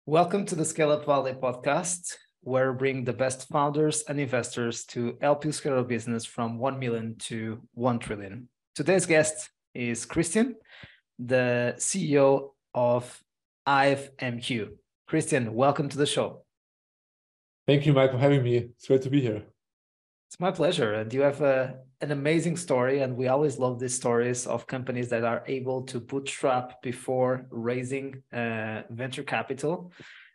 Welcome to the Scale Up Valley podcast, where we bring the best founders and investors to help you scale your business from 1 million to 1 trillion. Today's guest is Christian, the CEO of HiveMQ. Christian, welcome to the show. Thank you, Mike, for having me. It's great to be here. It's my pleasure. And you have an amazing story. And we always love these stories of companies that are able to bootstrap before raising venture capital.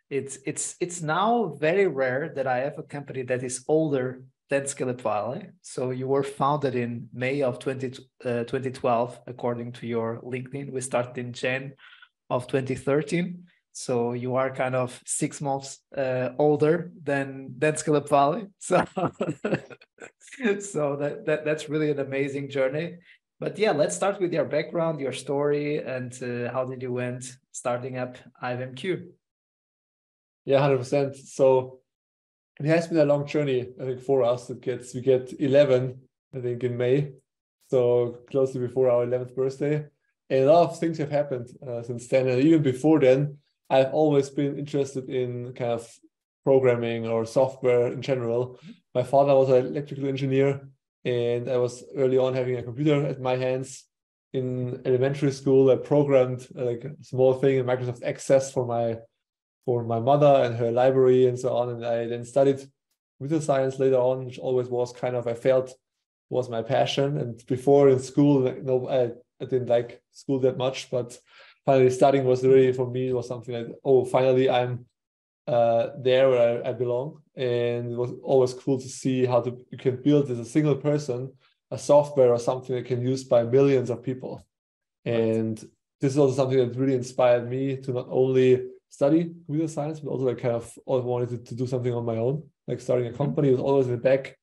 It's now very rare that I have a company that is older than Scale Up Valley. So you were founded in May of 2012, according to your LinkedIn. We started in Jan of 2013. So you are kind of 6 months older than Scale Up Valley. So, that's really an amazing journey. But yeah, let's start with your background, your story, and how did you went starting up HiveMQ? Yeah, 100%. So it has been a long journey, I think, for us. We get 11, I think, in May. So closely before our 11th birthday. And a lot of things have happened since then. And even before then, I've always been interested in kind of programming or software in general. My father was an electrical engineer, and I was early on having a computer at my hands. In elementary school, I programmed like a small thing in Microsoft Access for my mother and her library and so on. And I then studied computer science later on, which always was kind of, I felt, was my passion. And before in school, I didn't like school that much, but finally studying was really, for me, was something like, oh, finally I'm there where I belong. And it was always cool to see how you can build as a single person a software or something that can be used by millions of people. And this is also something that really inspired me to not only study computer science, but also I kind of always wanted to do something on my own. Like starting a company was always in the back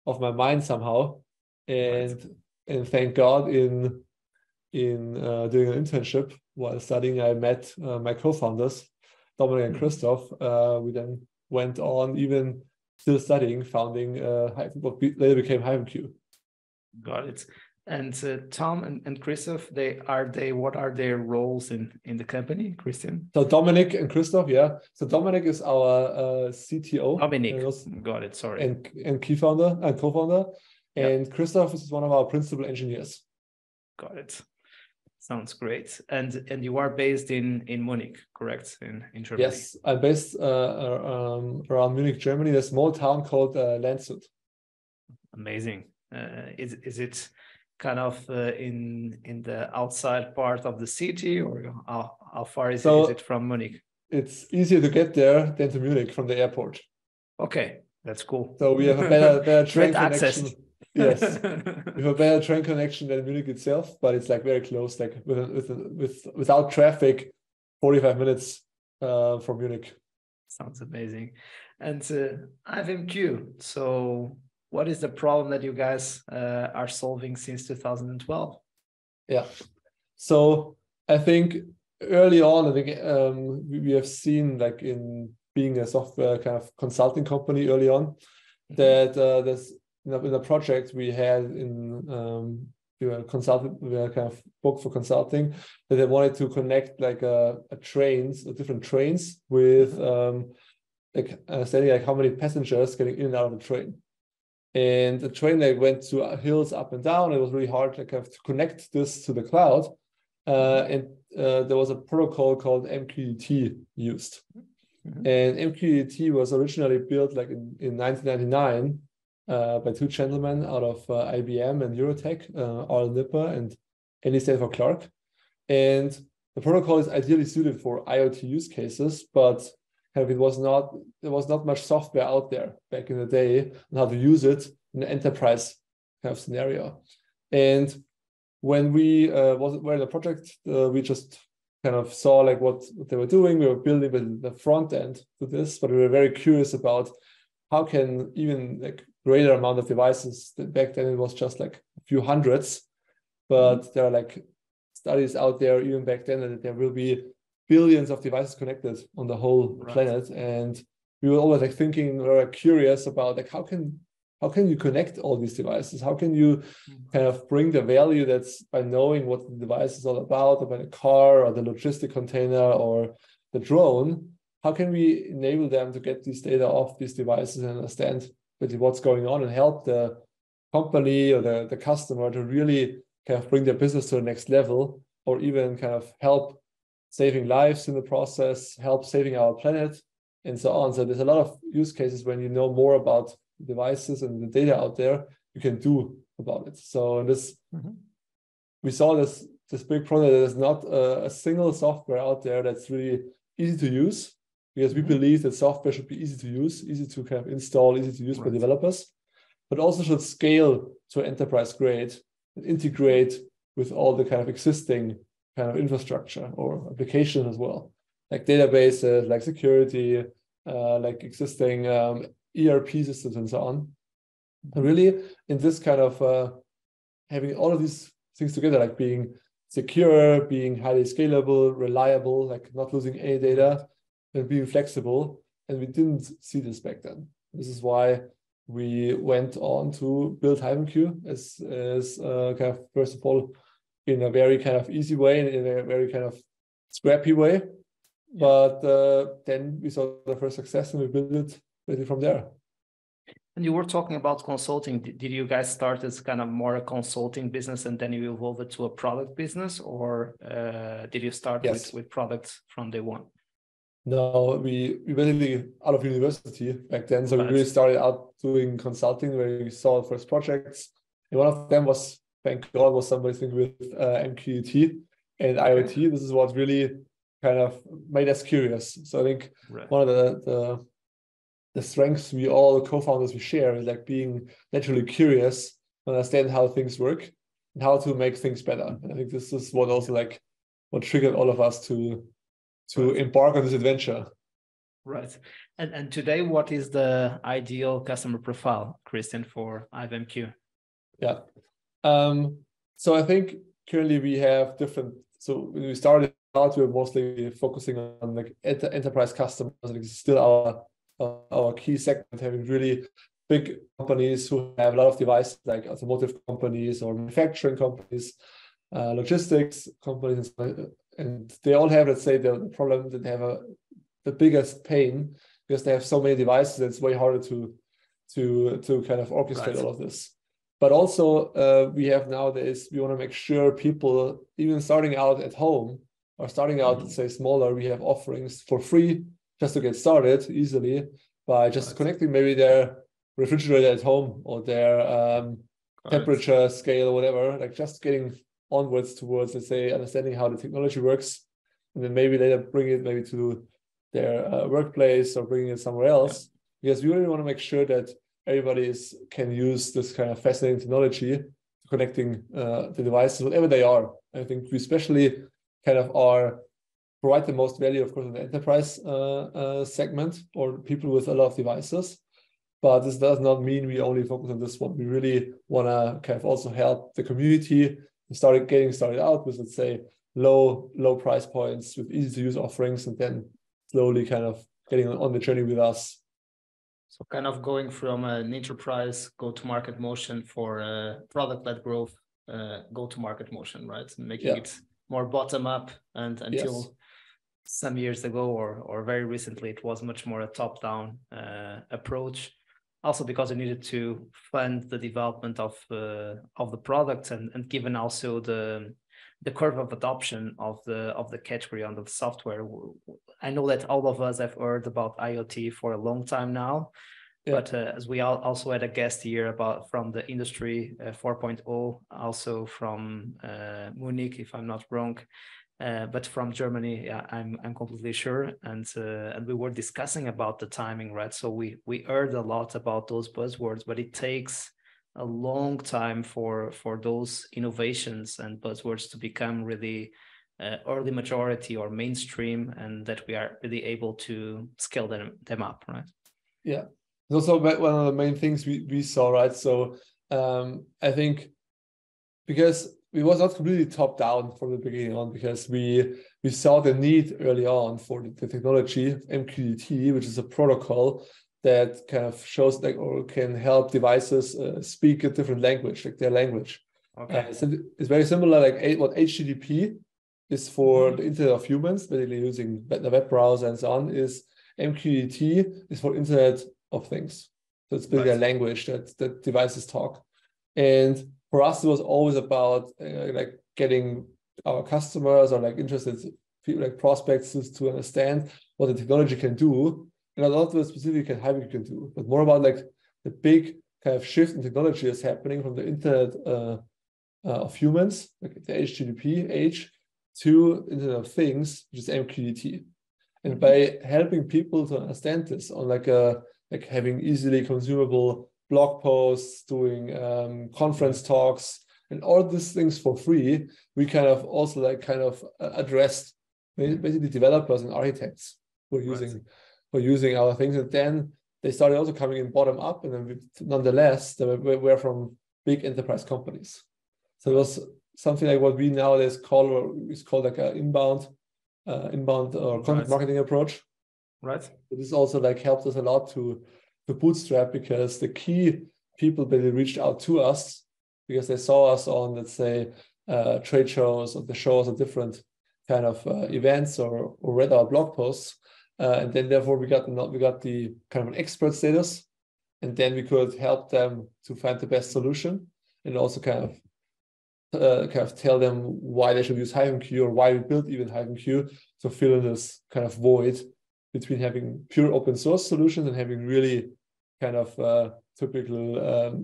of my mind somehow. And thank God in doing an internship while studying, I met my co-founders, Dominic and Christoph. We then went on, even still studying, founding what later became HiveMQ. Got it. And Tom and Christoph, what are their roles in the company, Christian? So Dominic and Christoph, yeah. So Dominic is our CTO. Dominic, got it, sorry. And co-founder. And Christoph is one of our principal engineers. Got it. Sounds great. And you are based in Munich, correct? In Germany. Yes, I'm based around Munich, Germany. There's a small town called Landshut. Amazing. Is it kind of in the outside part of the city, or how far is it from Munich? It's easier to get there than to Munich from the airport. Okay, that's cool. So we have a better train connection. Yes, we have a better train connection than Munich itself, but it's like very close, like without traffic, 45 minutes from Munich. Sounds amazing. And HiveMQ, so what is the problem that you guys are solving since 2012? Yeah, so I think early on, we have seen, like in being a software kind of consulting company early on, that there's in the project we had we were kind of booked for consulting, that they wanted to connect like different trains with saying like how many passengers getting in and out of the train. And the train went to hills up and down. It was really hard to connect this to the cloud. And there was a protocol called MQTT used. And MQTT was originally built like in 1999 by 2 gentlemen out of IBM and Eurotech, Arl Nipper and Andy Stanford Clark. And the protocol is ideally suited for IoT use cases, but there was not much software out there back in the day on how to use it in an enterprise kind of scenario. And when we were in the project, we just kind of saw like what they were doing. We were building the front end to this, but we were very curious about how can even like greater amount of devices. Back then it was just like a few hundreds, but there are like studies out there even back then that there will be billions of devices connected on the whole planet. And we were always like thinking, we were curious about like how can you connect all these devices? How can you kind of bring the value that's by knowing what the device is all about the car or the logistic container or the drone? how can we enable them to get this data off these devices and understand really what's going on and help the company or the customer to really kind of bring their business to the next level, or even kind of help saving lives in the process, help saving our planet, and so on. So there's a lot of use cases when you know more about devices and the data out there, you can do about it. So this, we saw this big problem that there's not a single software out there that's really easy to use, because we believe that software should be easy to use, easy to kind of install, easy to use by developers, but also should scale to enterprise grade and integrate with all the kind of existing kind of infrastructure or application as well, like databases, like security, like existing ERP systems and so on. But really, in this kind of having all of these things together, like being secure, being highly scalable, reliable, like not losing any data, and being flexible. And we didn't see this back then. This is why we went on to build HiveMQ as kind of, first of all, in a very kind of easy way, in a very kind of scrappy way. But then we saw the first success and we built it really from there. And you were talking about consulting. Did you guys start as kind of more a consulting business and then you evolved it to a product business, or did you start with products from day one? No, we basically out of university back then. So we really started out doing consulting, where we saw the first projects. And one of them was, thank God, was somebody with MQTT and IoT. This is what really kind of made us curious. So I think one of the strengths we all co-founders we share is like being naturally curious, understand how things work and how to make things better. And I think this is what also like what triggered all of us to embark on this adventure. Right. And today, what is the ideal customer profile, Christian, for HiveMQ? Yeah. So I think currently we have different. So when we started out, we were mostly focusing on like enterprise customers. Like it's still our key segment, having really big companies who have a lot of devices, like automotive companies or manufacturing companies, logistics companies, and they all have, let's say, the problem that they have the biggest pain because they have so many devices. It's way harder to kind of orchestrate all of this. But also we have nowadays, we want to make sure people, even starting out at home or starting out, let's say, smaller, we have offerings for free just to get started easily by just connecting maybe their refrigerator at home or their temperature scale or whatever, like just getting onwards towards, let's say, understanding how the technology works, and then maybe later bring it maybe to their workplace or bringing it somewhere else. Because we really want to make sure that everybody can use this kind of fascinating technology, connecting the devices, whatever they are. I think we especially kind of provide the most value, of course, in the enterprise segment or people with a lot of devices. But this does not mean we only focus on this one. We really want to kind of also help the community getting started out with, let's say, low price points with easy to use offerings, and then slowly kind of getting on the journey with us. So kind of going from an enterprise go-to-market motion for product-led growth, go-to-market motion, right? Making it more bottom-up, and until some years ago or very recently, it was much more a top-down approach. Also because we needed to fund the development of the product, and given also the curve of adoption of the category on the software. I know that all of us have heard about IoT for a long time now, but as we also had a guest here from the industry 4.0, also from Munich, if I'm not wrong, but from Germany, I'm completely sure. And we were discussing about the timing, right? So we heard a lot about those buzzwords, but it takes a long time for those innovations and buzzwords to become really early majority or mainstream, and that we are really able to scale them up, right? Yeah, it's also one of the main things we saw, right? So I think because we was not completely top down from the beginning on, because we saw the need early on for the technology MQTT, which is a protocol that kind of shows like or can help devices speak a different language, like their language. Okay. So it's very similar, like what HTTP is for the Internet of Humans, basically using the web browser and so on, is MQTT is for Internet of Things. So it's basically a language that devices talk. And for us, it was always about like getting our customers or like interested people, like prospects, to understand what the technology can do, and not what specifically HiveMQ can do, but more about like the big kind of shift in technology that's happening from the Internet of humans, like the HTTP age, to Internet of Things, which is MQTT. And by helping people to understand this on like having easily consumable blog posts, doing conference talks, and all these things for free, we kind of also addressed basically developers and architects who are using our things. And then they started also coming in bottom up, and then nonetheless they were from big enterprise companies. So it was something like what we nowadays call like an inbound or content marketing approach. Right. This also like helped us a lot to bootstrap, because the key people that reached out to us because they saw us on, let's say, trade shows or the shows or different kind of events or read our blog posts, and then therefore we got the kind of an expert status, and then we could help them to find the best solution, and also kind of tell them why they should use HiveMQ or why we built even HiveMQ, to fill in this kind of void between having pure open source solutions and having really kind of typical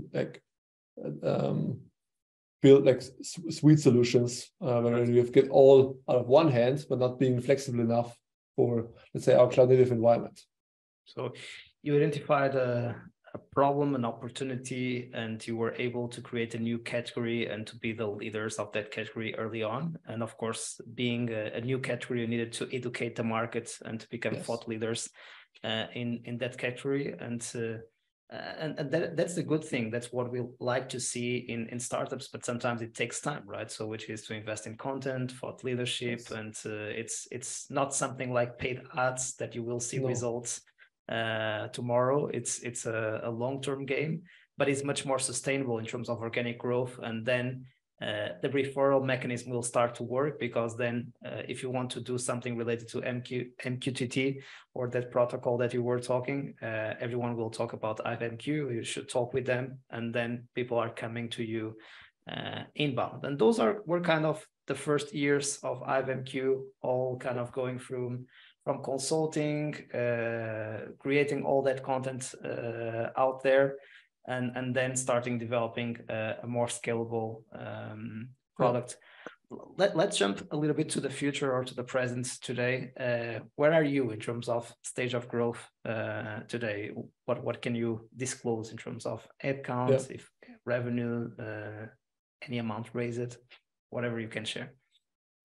build like sweet solutions where you get all out of one hand, but not being flexible enough for, let's say, our cloud native environment. So you identified a problem, an opportunity, and you were able to create a new category and to be the leaders of that category early on. And of course, being a new category, you needed to educate the market and to become thought leaders in that category. And that's the good thing. That's what we like to see in startups, but sometimes it takes time, right? So which is to invest in content, thought leadership, and it's not something like paid ads that you will see results tomorrow. It's a long-term game, but it's much more sustainable in terms of organic growth. And then the referral mechanism will start to work, because then if you want to do something related to MQTT or that protocol that you were talking, everyone will talk about HiveMQ. You should talk with them, and then people are coming to you inbound. And those were kind of the first years of HiveMQ, all kind of going from consulting, creating all that content out there, and then starting developing a more scalable product. Let's jump a little bit to the future or to the present today. Where are you in terms of stage of growth today? What can you disclose in terms of headcount, if revenue, any amount raised, whatever you can share?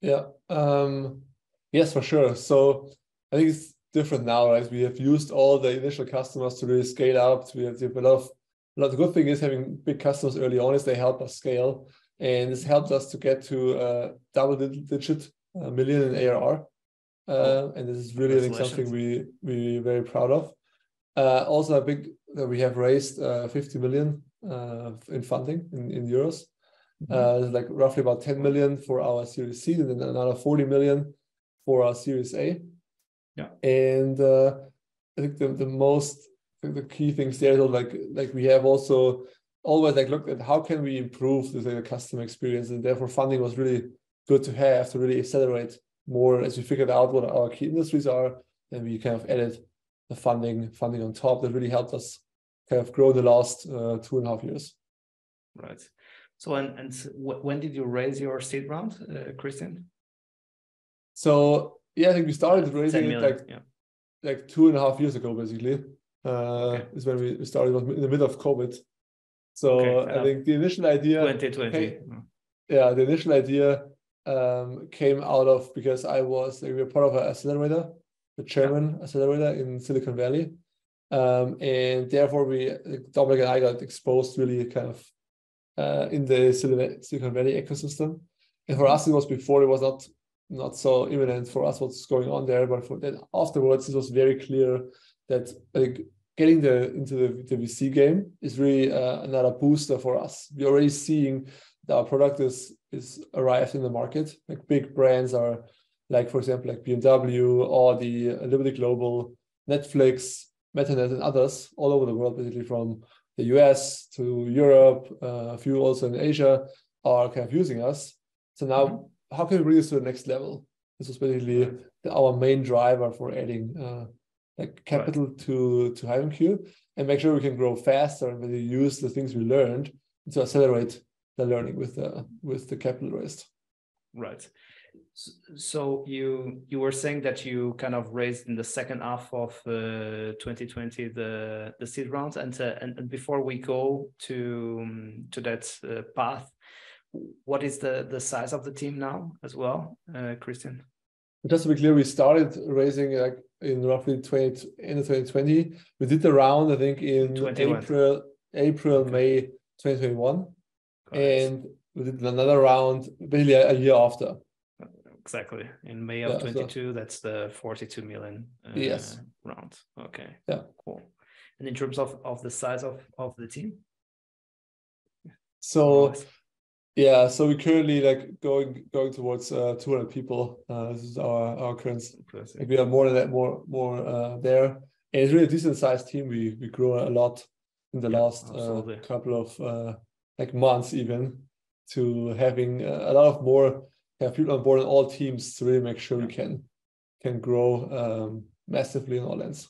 Yes, for sure. So I think it's different now, right? We have used all the initial customers to really scale up. We have a lot. The good thing is having big customers early on is they help us scale, and this helped us to get to double-digit million in ARR, and this is really, I think, something we're very proud of. Also, we have raised 50 million in funding in euros. Like roughly about 10 million for our Series C, and then another 40 million for our Series A. And I think the key things there is like we have also always like looked at how can we improve the customer experience, and therefore funding was really good to have to really accelerate more as we figured out what our key industries are. Then we kind of added the funding on top that really helped us kind of grow the last 2.5 years. Right. So and when did you raise your seed round, Christian? So I think we started raising it like 2.5 years ago, basically. Is when we started. It was in the middle of COVID. So I think the initial idea 2020. The initial idea came out of because we were part of an accelerator, the German accelerator in Silicon Valley. And therefore Dominic and I got exposed really kind of in the Silicon Valley ecosystem. And for us, it was before, it was not so imminent for us what's going on there, but then afterwards, it was very clear that getting into the VC game is really another booster for us. We're already seeing that our product is arrived in the market. Like big brands are like, for example, like BMW, Audi, Liberty Global, Netflix, Metanet, and others all over the world, basically from the US to Europe, a few also in Asia are kind of using us. So now, how can we bring this to the next level? This was basically our main driver for adding like capital to HiveMQ, and make sure we can grow faster and really use the things we learned to accelerate the learning with the capital raised. Right. So you were saying that you kind of raised in the second half of 2020 the seed round, and before we go to that path, what is the size of the team now as well, Christian? Just to be clear, we started raising like in roughly end of 2020. We did the round, I think, in April, May 2021, and we did another round basically a year after. Exactly, in May of 22. That's the 42 million round. Okay. Yeah. Cool. And in terms of the size of the team. So. Yeah, so we're currently like going towards 200 people. This is our current. Like we have more than that, more there. And it's really a decent sized team. We grew a lot in the last couple of like months, even to having a lot of more people on board in all teams to really make sure we can grow massively in all ends.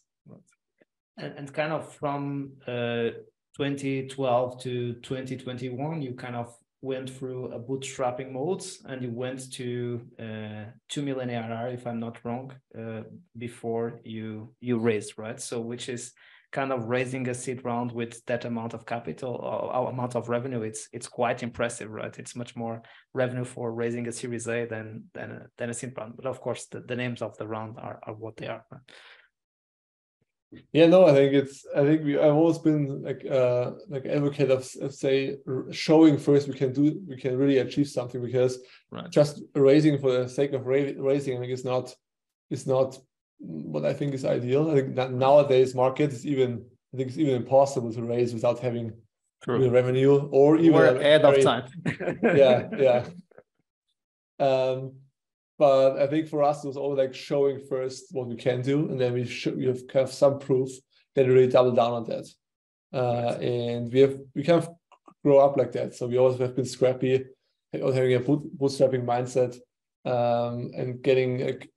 And kind of from 2012 to 2021, you kind of went through a bootstrapping mode, and you went to 2 million ARR, if I'm not wrong, before you raised, right? So which is kind of raising a seed round with that amount of capital or amount of revenue. It's quite impressive, right? It's much more revenue for raising a Series A than a seed round. But of course, the names of the round are what they are. Right? Yeah, no, I think I've always been like advocate of say showing first we can really achieve something, because just raising for the sake of raising, I think is not what I think is ideal. I think that nowadays market is even impossible to raise without having real revenue or even ahead of time. yeah. But I think for us, it was always like showing first what we can do, and then we have kind of some proof, then really double down on that. And we kind of grow up like that. So we always have been scrappy, having a bootstrapping mindset, and getting like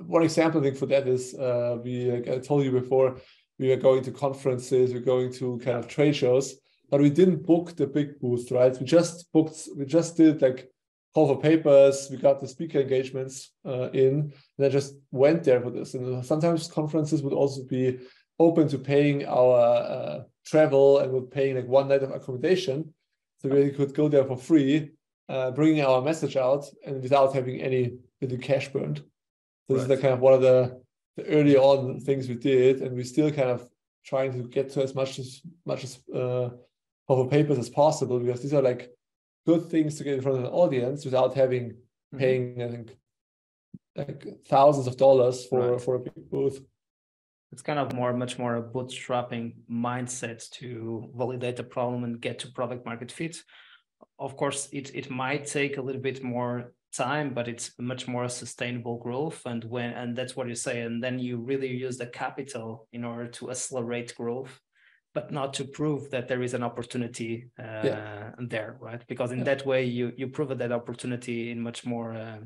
one example I think for that is like I told you before, we were going to conferences, we're going to kind of trade shows, but we didn't book the big booth, right? We just did like call for papers, we got the speaker engagements and I just went there for this. And sometimes conferences would also be open to paying our travel, and would paying like one night of accommodation. So we could go there for free, bringing our message out and without having any cash burned. So this is the kind of one of the early on things we did, and we still kind of trying to get to as much as call for papers as possible, because these are like good things to get in front of an audience without having paying, I think, like thousands of dollars for a big booth. It's kind of much more a bootstrapping mindset to validate the problem and get to product market fit. Of course, it might take a little bit more time, but it's much more sustainable growth. And that's what you say. And then you really use the capital in order to accelerate growth, but not to prove that there is an opportunity there, right? Because in that way, you prove that opportunity in much more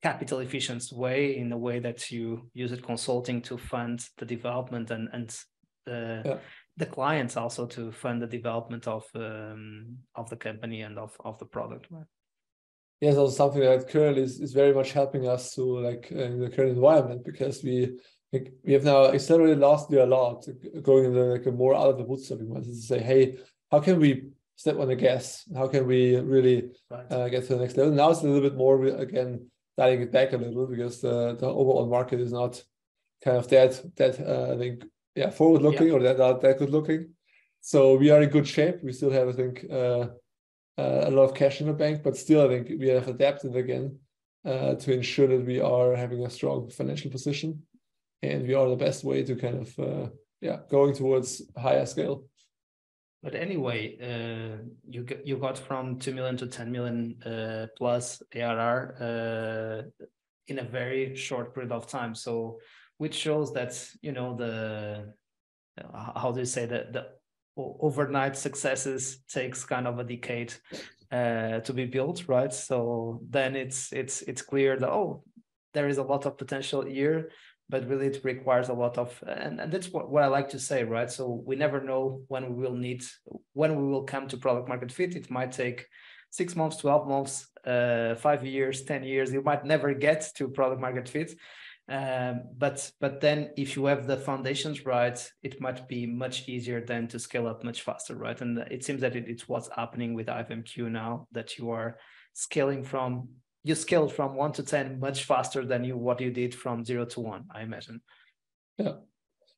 capital efficient way, in a way that you use it consulting to fund the development and the clients also to fund the development of the company and of the product, right? Yes, also something that currently is very much helping us to like in the current environment, because we have now accelerated last year a lot, going into like a more out of the bootstrapping mindset to say, hey, how can we step on the gas? How can we really get to the next level? Now it's a little bit more, again, dialing it back a little, because the overall market is not kind of that I think, forward looking or that good looking. So we are in good shape. We still have, I think, a lot of cash in the bank, but still, I think we have adapted again to ensure that we are having a strong financial position. And we are the best way to kind of going towards higher scale. But anyway, you got from 2 million to 10 million plus ARR in a very short period of time. So which shows that, you know, the how do you say that the overnight successes takes kind of a decade to be built, right? So then it's clear that, oh, there is a lot of potential here, but really it requires a lot of, and that's what I like to say, right? So we never know when we will come to product market fit. It might take 6 months, 12 months, 5 years, 10 years. You might never get to product market fit. But then if you have the foundations right, it might be much easier then to scale up much faster, right? And it seems that it's what's happening with HiveMQ now, that you are scaling from, you scaled from 1 to 10 much faster than what you did from 0 to 1, I imagine. Yeah,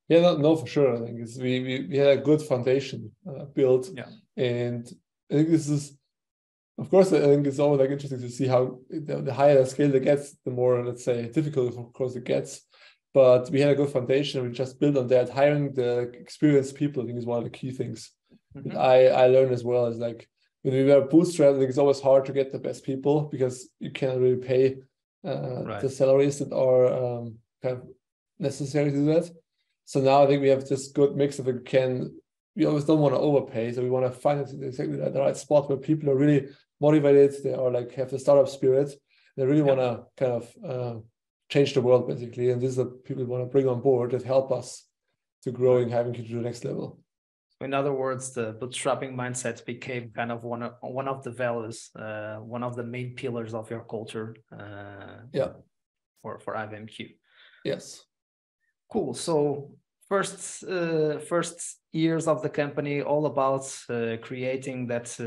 no, for sure. I think we had a good foundation built, and I think this is, of course, I think it's always like interesting to see how the higher the scale it gets, the more, let's say, difficult, of course, it gets. But we had a good foundation. We just built on that. Hiring the experienced people, I think, is one of the key things that I learned as well. Is like when we were bootstrapped, I think it's always hard to get the best people because you can't really pay the salaries that are kind of necessary to do that. So now I think we have this good mix of we always don't want to overpay. So we want to find exactly the right spot where people are really motivated, they are like have the startup spirit, they really want to kind of change the world basically, and these are people we want to bring on board that help us to growing HiveMQ to the next level. In other words, the bootstrapping mindset became kind of one of the values, one of the main pillars of your culture. For HiveMQ. Yes. Cool. So first years of the company, all about creating that,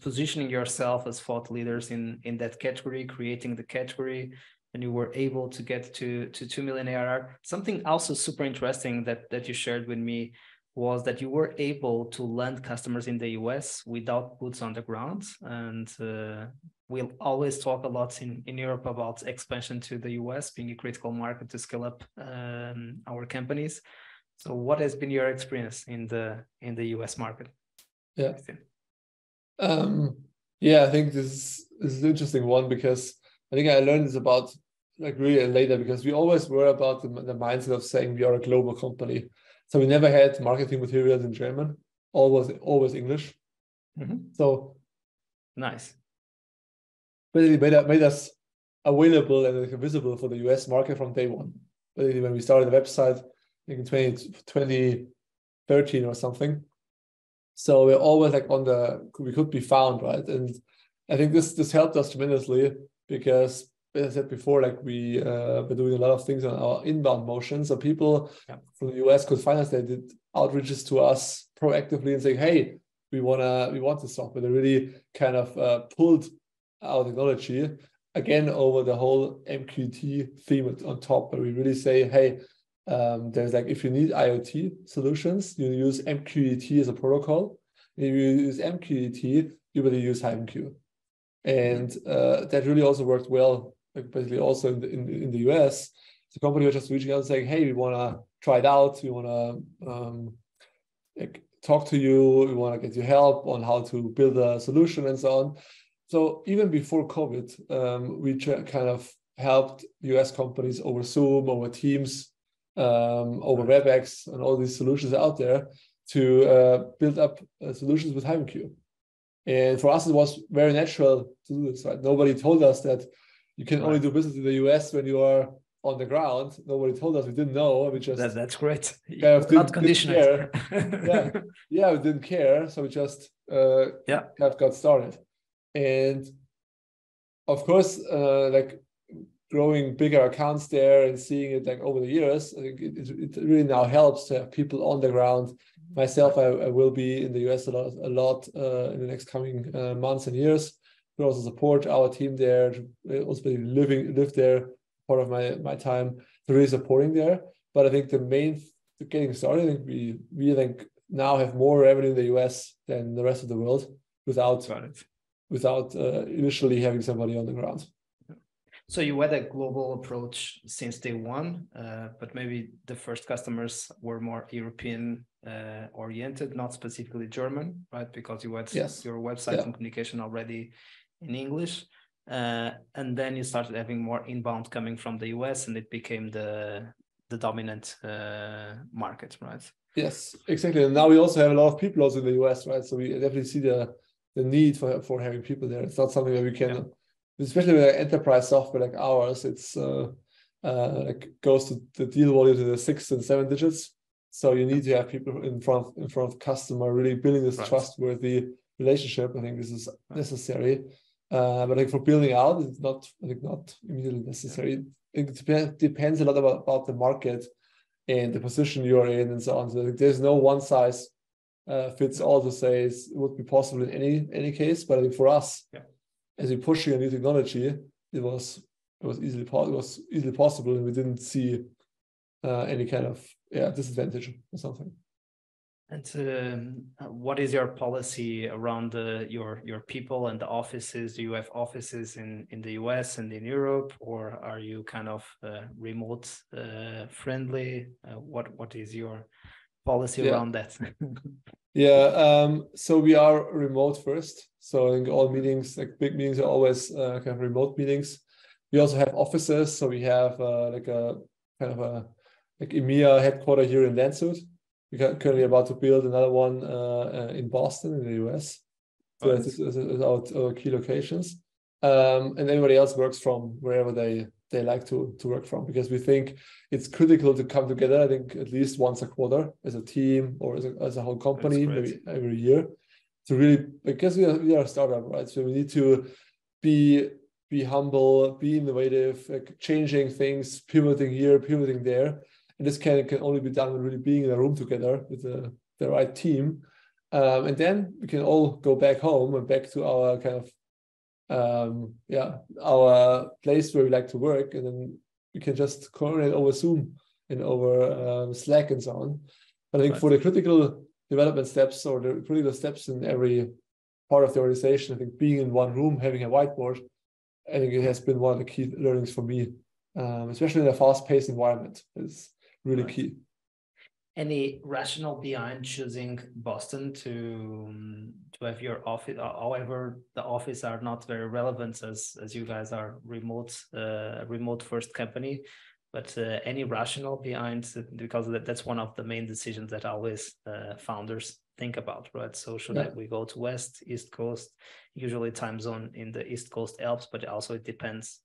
positioning yourself as thought leaders in that category, creating the category, and you were able to get to 2 million ARR. Something also super interesting that you shared with me was that you were able to land customers in the US without boots on the ground. And we'll always talk a lot in Europe about expansion to the US being a critical market to scale up our companies. So what has been your experience in the US market? Yeah. I think this is an interesting one, because I think I learned this about like really later, because we always were about the mindset of saying we are a global company. So we never had marketing materials in German, always English. So nice. Basically made us available and visible for the US market from day one. Basically, when we started the website, I think in 2013 or something. So we're always like we could be found, right? And I think this helped us tremendously, because as I said before, like we were doing a lot of things on our inbound motion. So people from the US could find us. They did outreaches to us proactively and saying, hey, we want this software. They really kind of pulled our technology again over the whole MQT theme on top, where we really say, hey, there's like, if you need IoT solutions, you use MQT as a protocol. If you use MQT, you will use HiveMQ. And that really also worked well, like basically also in the US. The company was just reaching out and saying, hey, we want to try it out. We want to like, talk to you. We want to get you help on how to build a solution and so on. So even before COVID, we kind of helped US companies over Zoom, over Teams, over WebEx, and all these solutions out there to build up solutions with HiveMQ. And for us, it was very natural to do this, right? Nobody told us that you can only do business in the US when you are on the ground. Nobody told us. We didn't know. We just that's great. Kind of not conditional. Yeah, we didn't care. So we just kind of got started. And of course, like growing bigger accounts there and seeing it like over the years, I think it really now helps to have people on the ground. Myself, I will be in the US a lot in the next coming months and years. We also support our team there, also live there part of my time, so really supporting there. But I think getting started, I think we think now have more revenue in the US than the rest of the world without initially having somebody on the ground. So you had a global approach since day one, but maybe the first customers were more European oriented, not specifically German, right? Because you had your website and communication already in English. And then you started having more inbound coming from the US, and it became the the dominant market, right? Yes, exactly. And now we also have a lot of people also in the US, right? So we definitely see the need for having people there. It's not something that we can, especially with enterprise software like ours, it's like goes to the deal volume to the 6 and 7 digits. So you need to have people in front of the customer, really building this trustworthy relationship. I think this is necessary. But like for building out, it's not, I think, not immediately necessary. It depends a lot about the market and the position you're in and so on. So there's no one size fits all to say it would be possible in any case. But I think for us, as we're pushing a new technology, it was easily possible, and we didn't see any kind of disadvantage or something. And what is your policy around your people and the offices? Do you have offices in the US and in Europe, or are you kind of remote friendly? What is your policy around that? So we are remote first. So I think all meetings, like big meetings, are always kind of remote meetings. We also have offices. So we have like a kind of a like EMEA headquarter here in Landshut. We're currently about to build another one in Boston, in the US. So that's our key locations. And everybody else works from wherever they like to work from, because we think it's critical to come together, I think, at least once a quarter as a team or as a whole company, maybe every year, to really, because we are a startup, right? So we need to be humble, be innovative, like changing things, pivoting here, pivoting there. And this can only be done with really being in a room together with the right team. And then we can all go back home and back to our kind of, our place where we like to work. And then we can just coordinate over Zoom and over Slack and so on. But I think for the critical development steps or the critical steps in every part of the organization, I think being in one room, having a whiteboard, I think it has been one of the key learnings for me, especially in a fast-paced environment. Is really key. Any rationale behind choosing Boston to have your office? However, the office are not very relevant as you guys are remote first company. But any rationale behind it? Because that's one of the main decisions that always founders think about, right? So should we go to West, East Coast? Usually time zone in the East Coast helps, but also it depends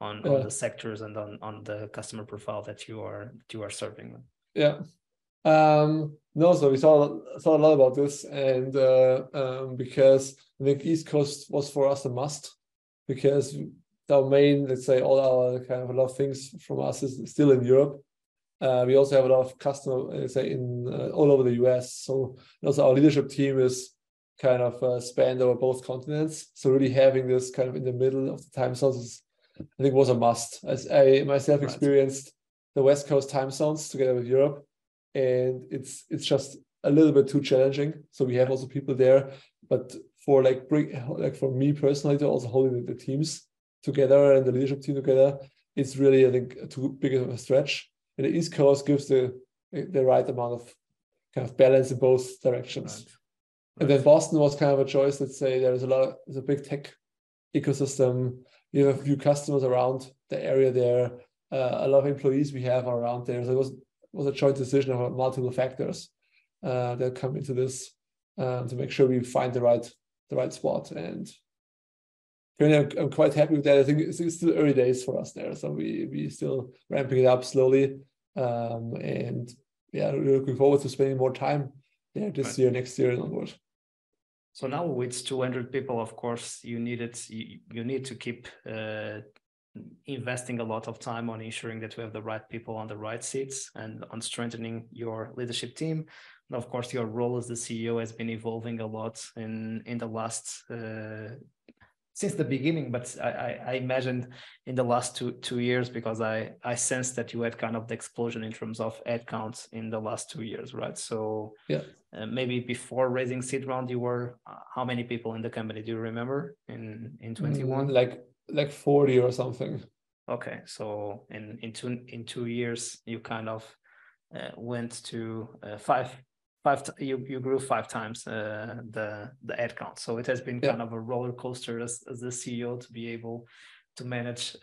on the sectors and on the customer profile that you are serving. No, so we saw a lot about this, and because I think East Coast was for us a must, because our main, let's say, all our kind of a lot of things from us is still in Europe. We also have a lot of customer, let's say, in all over the US. So also our leadership team is kind of spanned over both continents. So really having this kind of in the middle of the time zones is, I think, was a must. As I myself experienced the West Coast time zones together with Europe, and it's just a little bit too challenging. So we have also people there, but for for me personally to also holding the teams together and the leadership team together, it's really, I think, too big of a stretch. And the East Coast gives the right amount of kind of balance in both directions. And then Boston was kind of a choice. Let's say there's a big tech ecosystem. We have a few customers around the area there. A lot of employees we have around there. So it was a joint decision of multiple factors that come into this to make sure we find the right spot. And I'm quite happy with that. I think it's still early days for us there, so we still ramping it up slowly. And we're looking forward to spending more time there this year, next year, and onward. So now with 200 people, of course, you need to keep investing a lot of time on ensuring that we have the right people on the right seats and on strengthening your leadership team. And of course, your role as the CEO has been evolving a lot in the last since the beginning, but I imagined in the last two years, because I sensed that you had kind of the explosion in terms of headcounts in the last 2 years, right? So maybe before raising seed round, you were how many people in the company? Do you remember in 21? Like 40 or something. Okay, so in 2 years, you kind of went to you grew 5 times the headcount. So it has been kind of a roller coaster as the CEO to be able to manage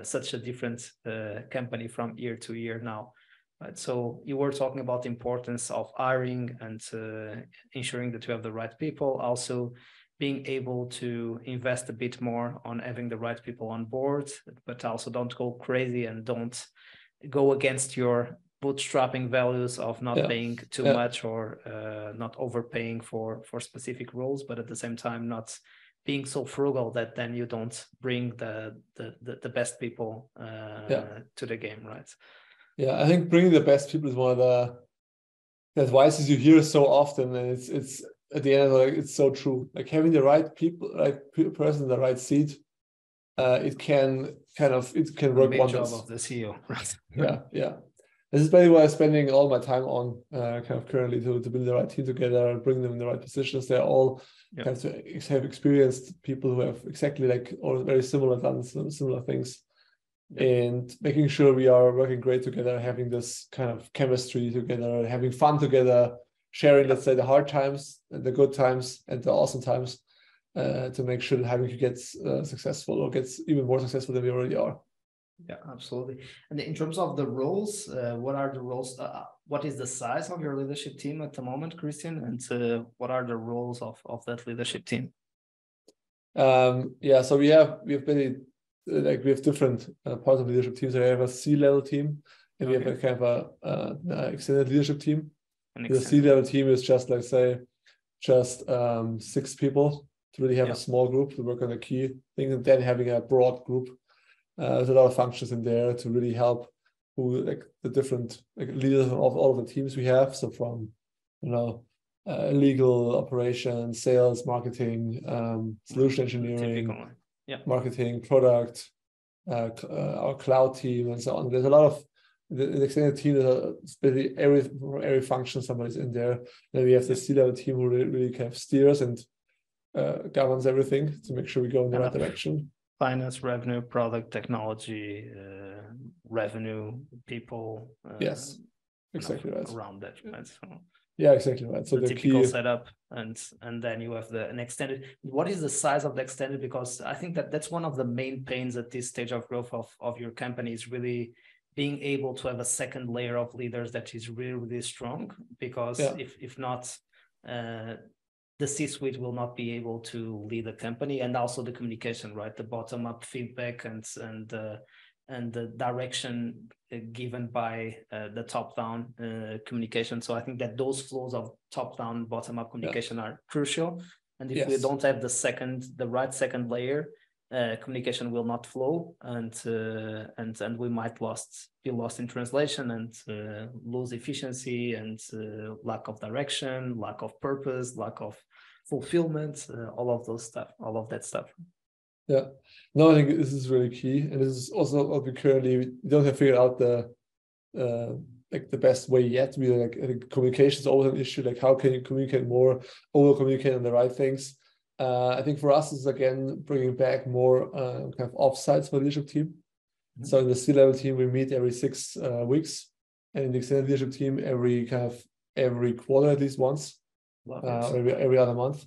such a different company from year to year now. right? So you were talking about the importance of hiring and ensuring that you have the right people, also being able to invest a bit more on having the right people on board, but also don't go crazy and don't go against your bootstrapping values of not paying too much or not overpaying for specific roles, but at the same time not being so frugal that then you don't bring the best people to the game, right? Yeah, I think bringing the best people is one of the advices you hear so often, and it's at the end, like, it's so true. Like having the right people, like person in the right seat, it can work big wonders. Job of the CEO, right? Yeah. This is basically what I'm spending all my time on, currently to build the right team together and bring them in the right positions. They're all have experienced people who have exactly like or very similar done similar things. And making sure we are working great together, having this kind of chemistry together, having fun together, sharing, let's say, the hard times, the good times, and the awesome times, to make sure that HiveMQ gets successful or gets even more successful than we already are. Yeah, absolutely. And in terms of the roles, what are the roles? What is the size of your leadership team at the moment, Christian? And what are the roles of that leadership team? So we have really we have different parts of the leadership team. So we have a C-level team, and we have a kind of a extended leadership team. The C-level team is just like say, 6 people to really have a small group to work on the key things, and then having a broad group. There's a lot of functions in there to really help the different leaders of all of the teams we have. So from legal, operations, sales, marketing, solution engineering, marketing, product, our cloud team, and so on. There's a lot of the extended team. Basically every function somebody's in there. Then we have the C-level team who really kind of steers and governs everything to make sure we go in the right direction. Finance, revenue, product, technology, revenue, people. Yes, exactly right. Around that, right? So yeah, exactly right. So the typical setup, and then you have an extended. What is the size of the extended? Because I think that's one of the main pains at this stage of growth of your company is really being able to have a second layer of leaders that is really, really strong. Because if not, the C-suite will not be able to lead the company, and also the communication, right? The bottom-up feedback and the direction given by the top-down communication. So I think that those flows of top-down, bottom-up communication are crucial. And if we don't have the right second layer, communication will not flow, and we might be lost in translation and lose efficiency and lack of direction, lack of purpose, lack of fulfillment, all of that stuff. Yeah, no, I think this is really key, and this is also what we don't have figured out the best way yet. I think communication is always an issue. Like, how can you communicate more, over communicate on the right things? I think for us is again bringing back more kind of offsites for the leadership team. Mm-hmm. So in the C-level team, we meet every 6 weeks, and in the extended leadership team, every quarter at least once, every other month,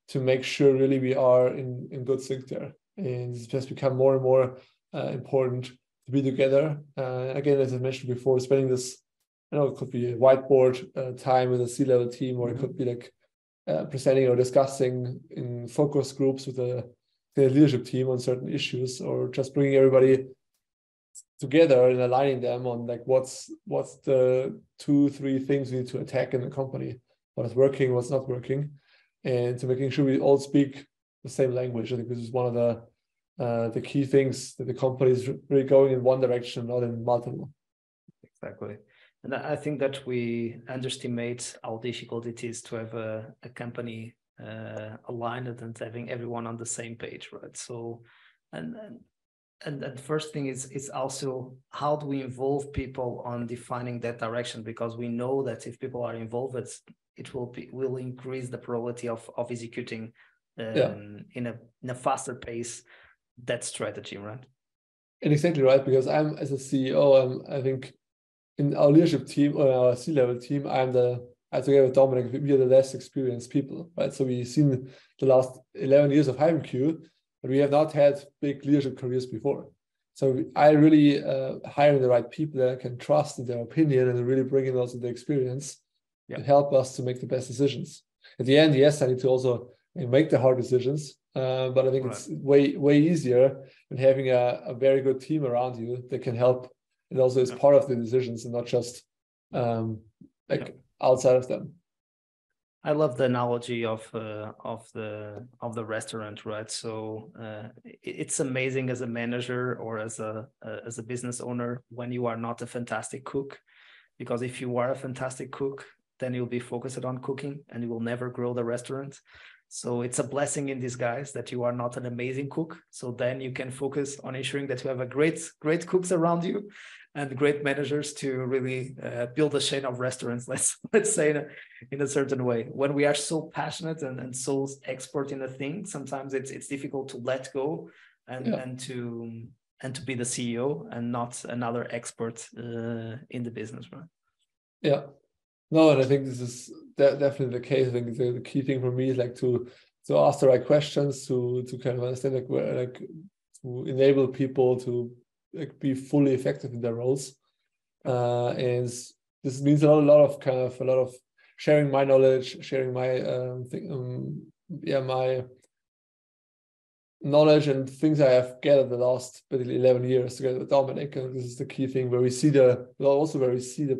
to make sure really we are in good sync there. And it's just become more and more important to be together. Again, as I mentioned before, spending this, it could be a whiteboard time with a C-level team, or it could be like presenting or discussing in focus groups with the leadership team on certain issues, or just bringing everybody together and aligning them on like what's the 2-3 things we need to attack in the company, what is working, what's not working, and to making sure we all speak the same language. I think this is one of the key things, that the company is really going in one direction, not in multiple. Exactly. And I think that we underestimate how difficult it is to have a company aligned and having everyone on the same page, right? So, and the first thing is also, how do we involve people on defining that direction? Because we know that if people are involved, it will increase the probability of executing in a faster pace that strategy, right? And exactly right, because I'm, as a CEO, I think in our leadership team or our C-level team, together with Dominic, we are the less experienced people, right? So we've seen the last 11 years of HiveMQ, but we have not had big leadership careers before. So I really hire the right people that I can trust in their opinion and really bring in also the experience to help us to make the best decisions. At the end, yes, I need to also make the hard decisions, but I think it's way easier when having a very good team around you that can help and also is part of the decisions and not just outside of them. I love the analogy of the restaurant, right? So it's amazing as a manager or as a business owner when you are not a fantastic cook, because if you are a fantastic cook, then you'll be focused on cooking and you will never grow the restaurant. So it's a blessing in disguise that you are not an amazing cook. So then you can focus on ensuring that you have a great cooks around you and great managers to really build a chain of restaurants, let's say in a certain way. When we are so passionate and so expert in a thing, sometimes it's difficult to let go and to be the CEO and not another expert in the business, right? Yeah. No, and I think this is definitely the case. I think the key thing for me is like to ask the right questions, to kind of understand to enable people to be fully effective in their roles. And this means a lot of sharing my knowledge, sharing my my knowledge and things I have gathered the last 11 years together with Dominic. And this is the key thing where we see the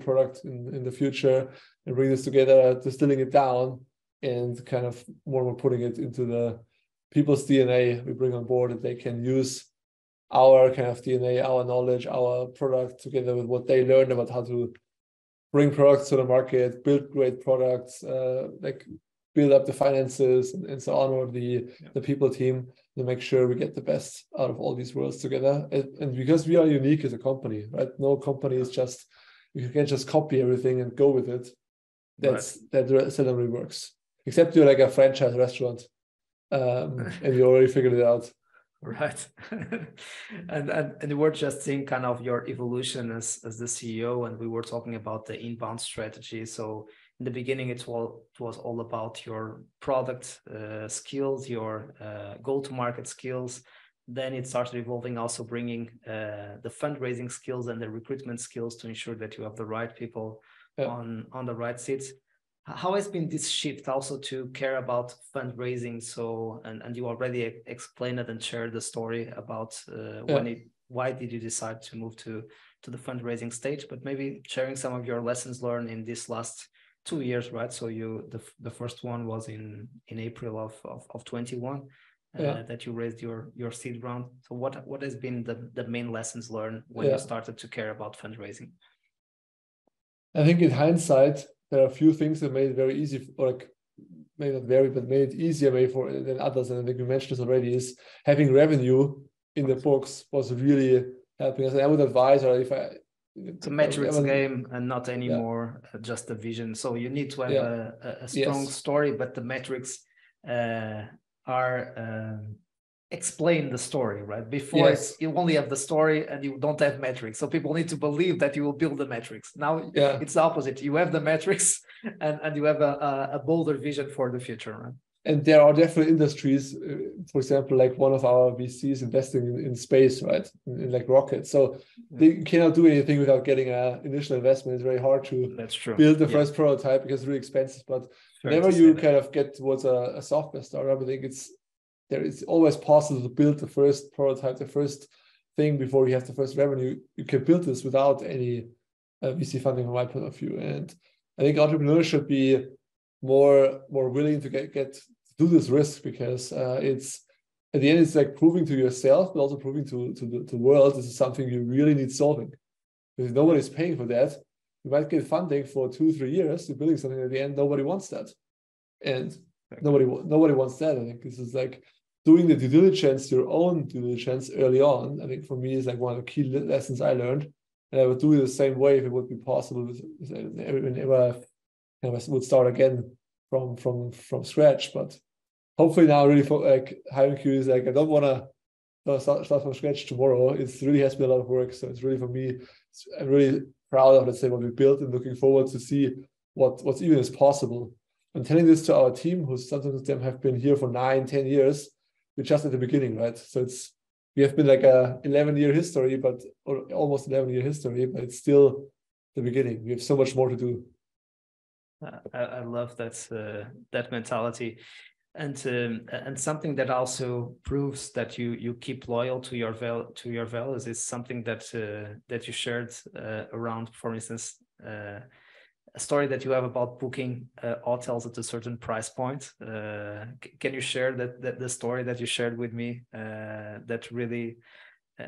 product in the future and bring this together, distilling it down and kind of more and more putting it into the people's DNA we bring on board, that they can use our kind of DNA, our knowledge, our product together with what they learned about how to bring products to the market, build great products, build up the finances and so on, or the people team, to make sure we get the best out of all these worlds together. And because we are unique as a company, right? No company is just, you can't just copy everything and go with it. That seldomly works, except you're like a franchise restaurant and you already figured it out. Right. and we were just seeing kind of your evolution as the CEO, and we were talking about the inbound strategy. So in the beginning, it was all about your product skills, your go-to-market skills. Then it started evolving, also bringing the fundraising skills and the recruitment skills to ensure that you have the right people on the right seats. How has been this shift also to care about fundraising? So, and you already explained it and shared the story about why did you decide to move to the fundraising stage? But maybe sharing some of your lessons learned in this last 2 years, right? So the first one was in April of 21 that you raised your seed round. So what has been the main lessons learned when you started to care about fundraising? I think in hindsight, there are a few things that made it very easy, or like maybe not very, but made it easier than others. And I think we mentioned this already, is having revenue in the books was really helping us. And I would advise, or it's a metrics game and not anymore just a vision. So you need to have a strong story, but the metrics are explain the story, right? Before you only have the story and you don't have metrics. So people need to believe that you will build the metrics. Now it's the opposite. You have the metrics and you have a bolder vision for the future, right? And there are definitely industries, for example, like one of our VCs investing in space, right? In like rockets. So they cannot do anything without getting an initial investment. It's very hard to build the first prototype because it's really expensive. But whenever you kind of get towards a software startup, I think it's always possible to build the first prototype, the first thing before you have the first revenue. You can build this without any VC funding from my point of view. And I think entrepreneurs should be more willing to get to do this risk, because it's at the end, it's like proving to yourself, but also proving to the world this is something you really need solving. Because nobody's paying for that. You might get funding for 2-3 years to building something. At the end, nobody wants that, and nobody wants that. I think this is like doing the due diligence, your own due diligence early on. I think for me is like one of the key lessons I learned, and I would do it the same way if it would be possible whenever I would start again from scratch. But hopefully now really like HiveMQ is like, I don't want to start from scratch tomorrow. It really has been a lot of work. So it's really, for me, I'm really proud of, let's say, what we built, and looking forward to see what's even is possible. I'm telling this to our team, who sometimes of them have been here for 9-10 years. We're just at the beginning, right? So we have been like a 11-year history, or almost 11-year history, but it's still the beginning. We have so much more to do. I love that mentality, and something that also proves that you keep loyal to your values is something that you shared around, for instance, a story that you have about booking hotels at a certain price point. Can you share that the story that you shared with me that really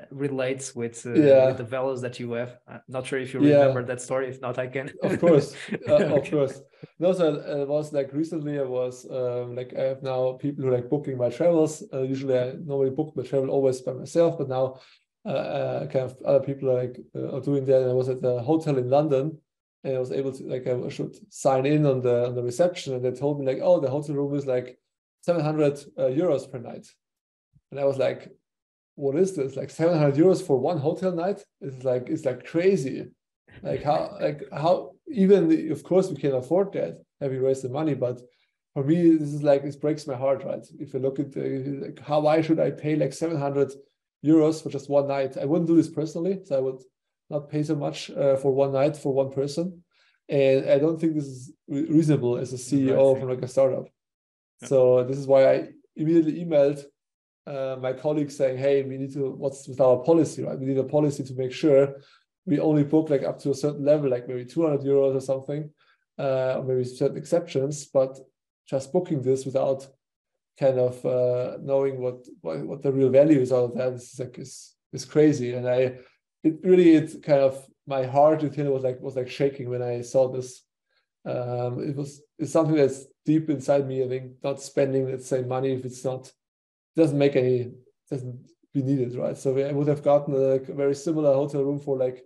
relates with the values that you have? I'm not sure if you remember that story. If not, I can. Of course, Okay. of course. No, so it was like recently. I was like, I have now people who like booking my travels. Usually, I normally book my travel always by myself, but now kind of other people are doing that. And I was at a hotel in London, and I was able to, like, I should sign in on the reception, and they told me like, oh, the hotel room is like 700 euros per night, and I was like, what is this? Like 700 euros for one hotel night? It's like crazy. Like how even, of course we can afford that, having raised the money, but for me this is like, it breaks my heart, right? If I look at like, why should I pay like 700 euros for just one night? I wouldn't do this personally, so I would not pay so much for one night for one person, and I don't think this is reasonable as a CEO from like a startup. Yeah. So this is why I immediately emailed my colleagues saying, hey, we need to, what's with our policy, right? We need a policy to make sure we only book like up to a certain level, like maybe 200 euros or something, or maybe certain exceptions, but just booking this without kind of knowing what the real value is out of that is crazy. And it kind of, my heart was like shaking when I saw this. It's something that's deep inside me. I think not spending that same money if it's not, doesn't be needed, right? So I would have gotten a very similar hotel room for like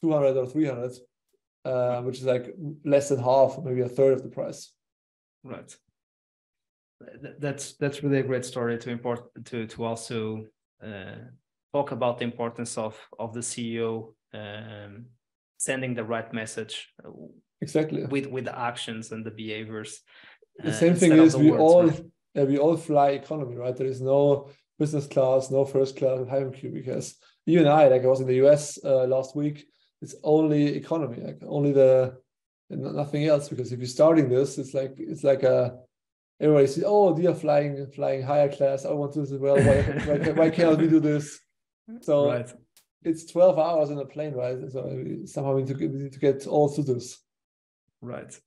200 or 300, which is like less than half, or maybe a third of the price. Right. That's really a great story to also talk about the importance of the CEO sending the right message. Exactly. With the actions and the behaviors. The same thing is we all fly economy, right? There is no business class, no first class at HiveMQ, because even I was in the US last week. It's only economy, like only nothing else. Because if you're starting this, it's like everybody says, oh, they are flying higher class. I want to do this as well. Why can't we do this? So right. It's 12 hours in a plane, right? So somehow we need to get all through this. Right.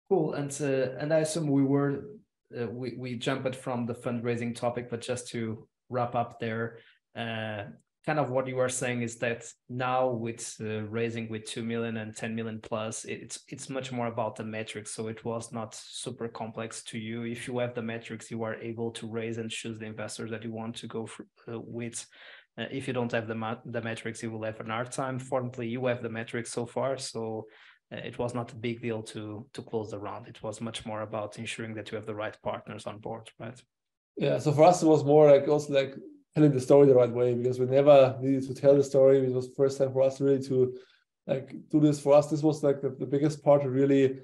Cool. And I assume we jumped from the fundraising topic, but just to wrap up there, kind of what you were saying is that now with raising with 2 million and 10 million plus, it's much more about the metrics. So it was not super complex to you. If you have the metrics, you are able to raise and choose the investors that you want to go with. If you don't have the metrics, you will have an hard time. Fortunately, you have the metrics so far, so it was not a big deal to close the round. It was much more about ensuring that you have the right partners on board, right? Yeah. So for us, it was more like also like telling the story the right way, because we never needed to tell the story. It was the first time for us really to like do this. For us, this was like the biggest part to really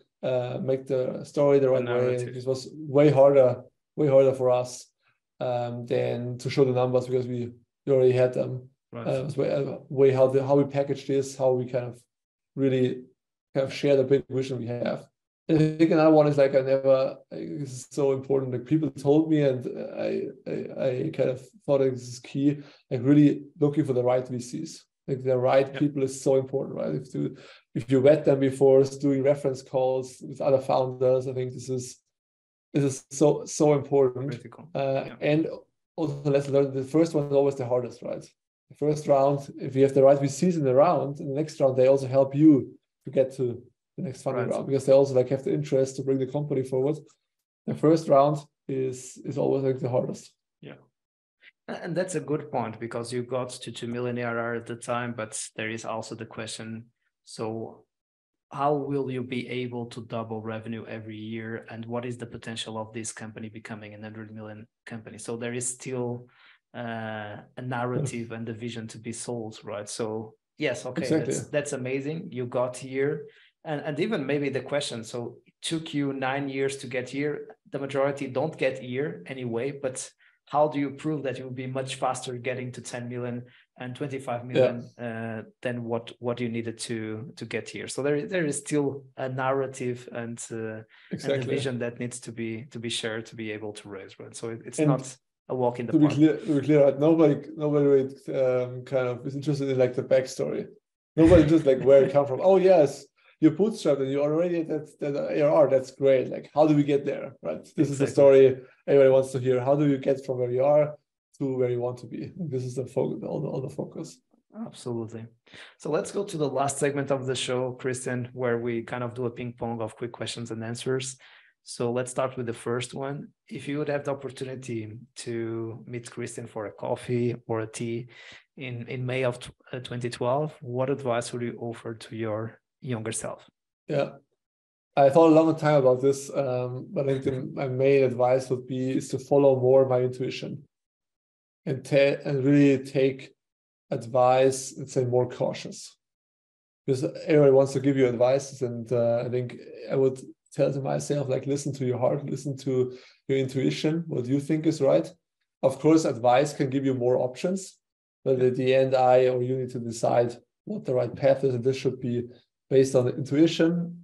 make the story the right way. And this was way harder for us than to show the numbers, because we already had them. Right. Way how we package this, how we kind of really kind of share the big vision we have. And I think another one is like, this is so important. Like people told me, and I kind of thought this is key, like really looking for the right VCs. Like the right people is so important, right? If you vet them before doing reference calls with other founders, I think this is so important. Critical. And also let's learn, the first one is always the hardest, right? The first round, if you have the right VCs in the round, in the next round, they also help you to get to the next funding round, because they also like have the interest to bring the company forward. The first round is always like the hardest. Yeah. And that's a good point, because you got to 2 million ARR at the time, but there is also the question, so how will you be able to double revenue every year? And what is the potential of this company becoming a 100 million company? So there is still a narrative and the vision to be sold, right? So yes, okay, exactly. That's amazing. You got here. And even maybe the question, so it took you 9 years to get here. The majority don't get here anyway, but how do you prove that you will be much faster getting to 10 million and 25 million than what you needed to get here? So there is still a narrative and a vision that needs to be shared to be able to raise, right? So it's not a walk in the park. To be clear, right? Nobody kind of is interested in like the backstory. Nobody just like where it come from. Oh yes, you're bootstrapped and you already that ARR. That's great. Like, how do we get there? Right. This is the story everybody wants to hear. How do you get from where you are to where you want to be? This is the focus, all the focus. Absolutely. So let's go to the last segment of the show, Christian, where we kind of do a ping pong of quick questions and answers. So let's start with the first one. If you would have the opportunity to meet Christian for a coffee or a tea in May of 2012, what advice would you offer to your younger self? Yeah, I thought a long time about this, but I think my main advice would be is to follow more my intuition and really take advice and say more cautious. Because everybody wants to give you advice, and I think I would tell to myself, like, listen to your heart, listen to your intuition, what you think is right. Of course, advice can give you more options, but at the end, you need to decide what the right path is, and this should be based on intuition,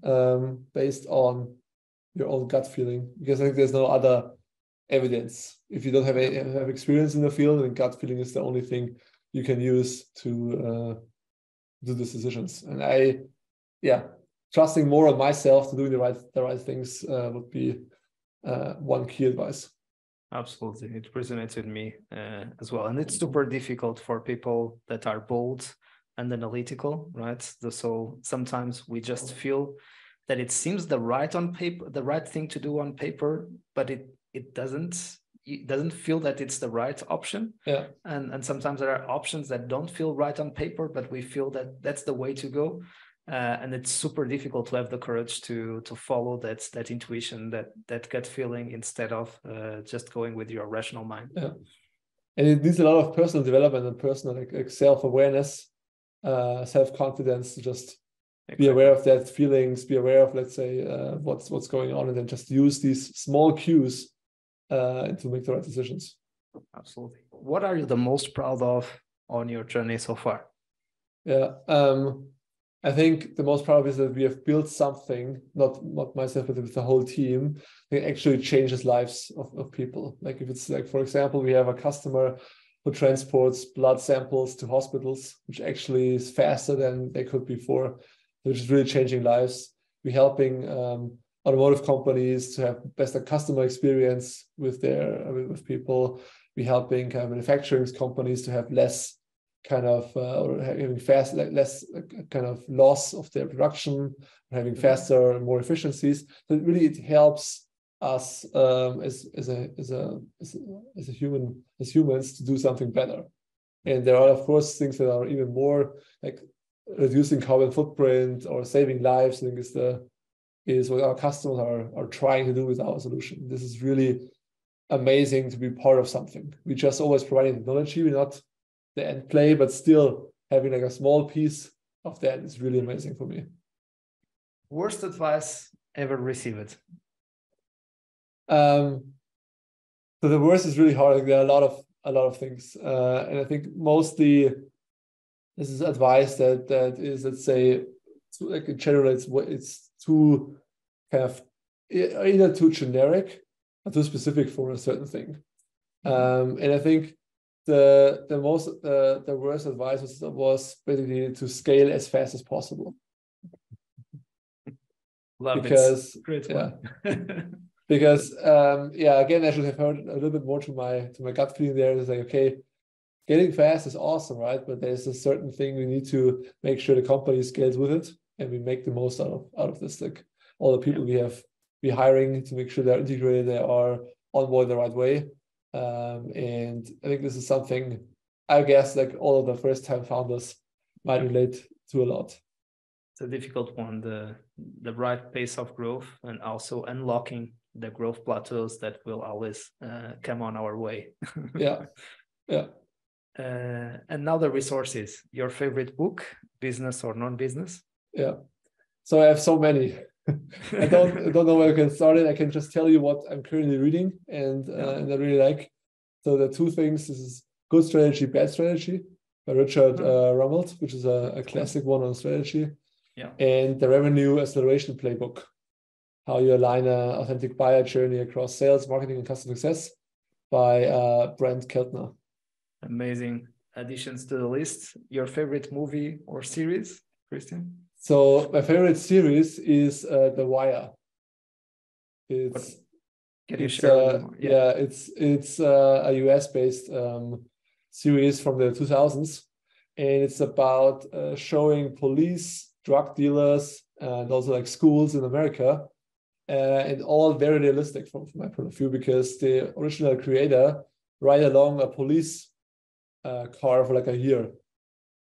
based on your own gut feeling, because I think there's no other evidence. If you don't have experience in the field, then gut feeling is the only thing you can use to do these decisions. And trusting more on myself to doing the right things would be one key advice. Absolutely. It resonates with me as well. And it's super difficult for people that are bold and analytical, right? So sometimes we just feel that it seems the right thing to do on paper, but it doesn't feel that it's the right option. Yeah. And sometimes there are options that don't feel right on paper, but we feel that that's the way to go. And it's super difficult to have the courage to follow that intuition, that gut feeling, instead of just going with your rational mind. Yeah. And it needs a lot of personal development and personal like self-awareness, self-confidence to just be aware of that feelings, be aware of, let's say, what's going on, and then just use these small cues to make the right decisions. Absolutely. What are you the most proud of on your journey so far? Yeah, I think the most proud is that we have built something, not myself, but with the whole team, that actually changes lives of people. Like if it's like, for example, we have a customer who transports blood samples to hospitals, which actually is faster than they could before, which is really changing lives. We're helping automotive companies to have better customer experience with people. We're helping kind of manufacturing companies to have less kind of or having less kind of loss of their production, having faster and more efficiencies. So it helps us as humans to do something better. And there are of course things that are even more like reducing carbon footprint or saving lives. I think is what our customers are trying to do with our solution. This is really amazing to be part of something. We just always providing technology. We're not the end play, but still having like a small piece of that is really amazing for me. Worst advice ever received? So the worst is really hard. Like there are a lot of things, and I think mostly this is advice that is, let's say, like in general, it's too kind of either too generic or too specific for a certain thing. And I think the worst advice was basically to scale as fast as possible. Love because it. Great one. Because again, I should have heard a little bit more to my gut feeling there. It's like, okay, getting fast is awesome, right? But there's a certain thing we need to make sure the company scales with it, and we make the most out of this. Like all the people we're hiring to make sure they're integrated, they are on board the right way. And I think this is something I guess like all of the first time founders might relate to a lot. It's a difficult one, the right pace of growth, and also unlocking the growth plateaus that will always come on our way. Yeah. And now the resources. Your favorite book, business or non-business? Yeah. So I have so many. I don't know where I can start it. I can just tell you what I'm currently reading and I really like. So the two things, this is Good Strategy, Bad Strategy by Richard Rumelt, which is a classic one on strategy. Yeah. And the Revenue Acceleration Playbook, how you align an authentic buyer journey across sales, marketing, and customer success by Brent Keltner. Amazing additions to the list. Your favorite movie or series, Christian? So my favorite series is The Wire. Can you share a little more? Yeah, it's a US-based series from the 2000s, and it's about showing police, drug dealers, and also like schools in America, and all very realistic from my point of view, because the original creator ride along a police car for like a year.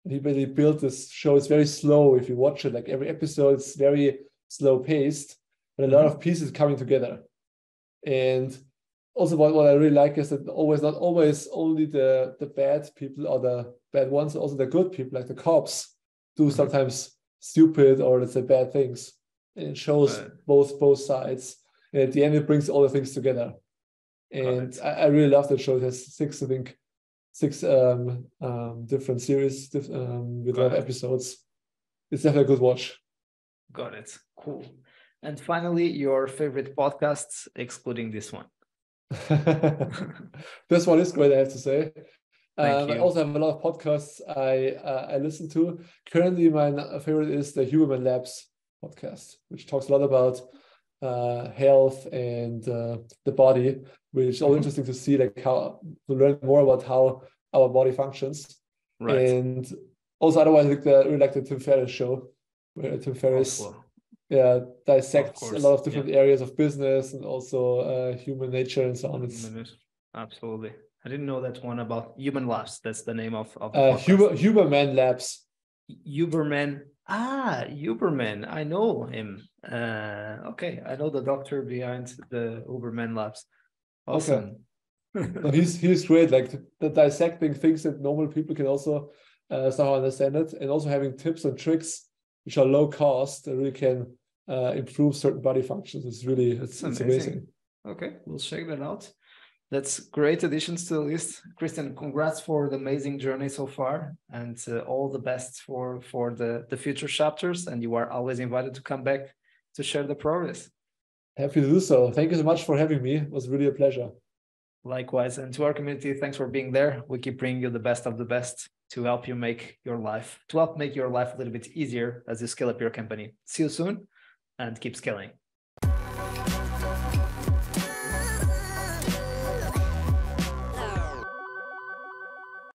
And he basically built this show. It's very slow if you watch it. Like every episode, it's very slow paced, but a lot of pieces coming together. And also what I really like is that not always only the bad people or the bad ones, also the good people, like the cops, do sometimes stupid or let's say bad things. And it shows both sides. And at the end, it brings all the things together. And I really love that show. It has six different series with a lot of episodes. It's definitely a good watch. Got it. Cool. And finally, your favorite podcasts, excluding this one. This one is great, I have to say. Thank you. I also have a lot of podcasts I listen to. Currently, my favorite is the Huberman Labs podcast, which talks a lot about health and the body, which is all interesting to see, like how to learn more about how our body functions. Right. And also, otherwise, I really like the Tim Ferriss show, where Tim Ferriss dissects a lot of different areas of business and also human nature and so on. Absolutely. I didn't know that one about Human Labs. That's the name of the podcast. Huberman Labs. Huberman. Huberman. I know him. Okay, I know the doctor behind the Huberman Labs. Awesome. Okay. No, he's great. Like the dissecting things that normal people can also somehow understand it, and also having tips and tricks which are low cost that really can improve certain body functions. It's amazing. Okay, we'll check that out. That's great additions to the list. Christian, congrats for the amazing journey so far, and all the best for the future chapters. And you are always invited to come back to share the progress. Happy to do so. Thank you so much for having me. It was really a pleasure. Likewise. And to our community, thanks for being there. We keep bringing you the best of the best to help make your life a little bit easier as you scale up your company. See you soon and keep scaling.